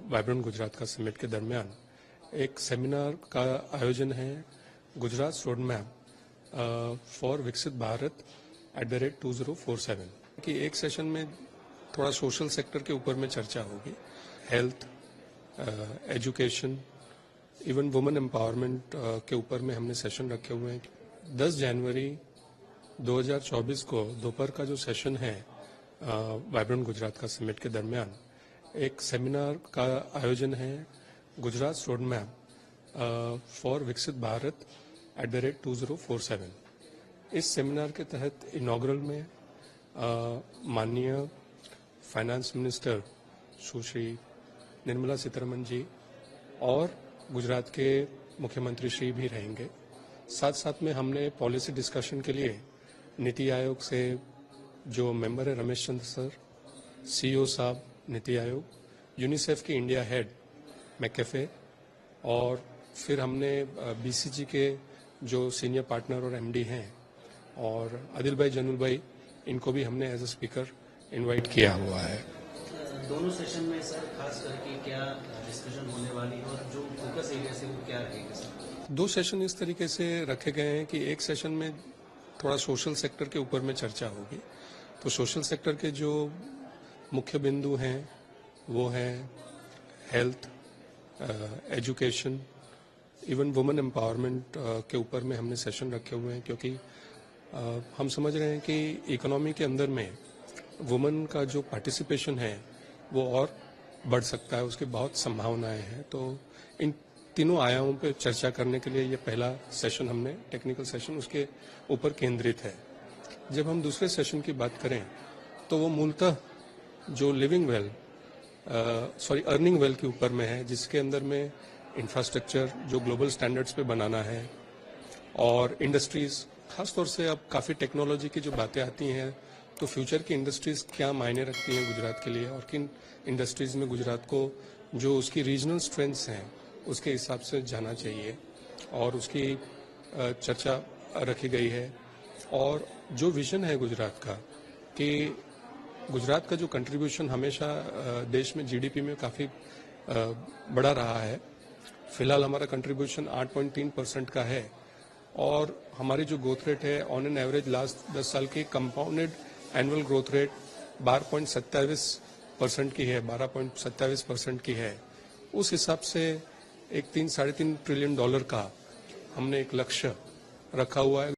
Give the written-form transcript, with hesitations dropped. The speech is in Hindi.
वाइब्रेंट गुजरात का समिट के दरमियान एक सेमिनार का आयोजन है गुजरात रोड मैप फॉर विकसित भारत @2047 कि एक सेशन में थोड़ा सोशल सेक्टर के ऊपर में चर्चा होगी, health, education, even women empowerment के ऊपर में हमने सेशन रखे हुए हैं। 10 जनवरी 2024 को दोपहर का जो सेशन है वाइब्रेंट गुजरात का समिट के दरमियान एक सेमिनार का आयोजन है गुजरात रोड मैप फॉर विकसित भारत @2047। इस सेमिनार के तहत इनॉग्रल में माननीय फाइनेंस मिनिस्टर सुश्री निर्मला सीतारमण जी और गुजरात के मुख्यमंत्री श्री भी रहेंगे। साथ साथ में हमने पॉलिसी डिस्कशन के लिए नीति आयोग से जो मेंबर है रमेश चंद्र सर, CEO साहब नीति आयोग, यूनिसेफ की इंडिया हेड मैकेफे और फिर हमने BCG के जो सीनियर पार्टनर और MD हैं और आदिल भाई जनुल भाई, इनको भी हमने एज ए स्पीकर इनवाइट किया हुआ है। दोनों सेशन में सर खास करके क्या डिस्कशन होने वाली है और जो फोकस एरिया से वो क्या रहेगा सर? 2 सेशन इस तरीके से रखे गए हैं कि एक सेशन में थोड़ा सोशल सेक्टर के ऊपर में चर्चा होगी। तो सोशल सेक्टर के जो मुख्य बिंदु हैं वो हैं health, education, even women empowerment के ऊपर में हमने सेशन रखे हुए हैं, क्योंकि हम समझ रहे हैं कि इकोनॉमी के अंदर में वुमेन का जो पार्टिसिपेशन है वो और बढ़ सकता है, उसकी बहुत संभावनाएं हैं। तो इन तीनों आयामों पर चर्चा करने के लिए ये पहला सेशन हमने टेक्निकल सेशन उसके ऊपर केंद्रित है। जब हम दूसरे सेशन की बात करें तो वो मूलतः जो अर्निंग वेल के ऊपर में है, जिसके अंदर में इंफ्रास्ट्रक्चर जो ग्लोबल स्टैंडर्ड्स पे बनाना है और इंडस्ट्रीज, खासतौर से अब काफ़ी टेक्नोलॉजी की जो बातें आती हैं तो फ्यूचर की इंडस्ट्रीज क्या मायने रखती हैं गुजरात के लिए और किन इंडस्ट्रीज में गुजरात को जो उसकी रीजनल स्ट्रेंथ्स हैं उसके हिसाब से जाना चाहिए और उसकी चर्चा रखी गई है। और जो विजन है गुजरात का कि गुजरात का जो कंट्रीब्यूशन हमेशा देश में GDP में काफ़ी बड़ा रहा है। फिलहाल हमारा कंट्रीब्यूशन 8.3% का है और हमारी जो ग्रोथ रेट है ऑन एन एवरेज लास्ट 10 साल की कंपाउंडेड एनुअल ग्रोथ रेट 12.27% की है, 12.27% की है। उस हिसाब से एक $3-3.5 ट्रिलियन का हमने एक लक्ष्य रखा हुआ है।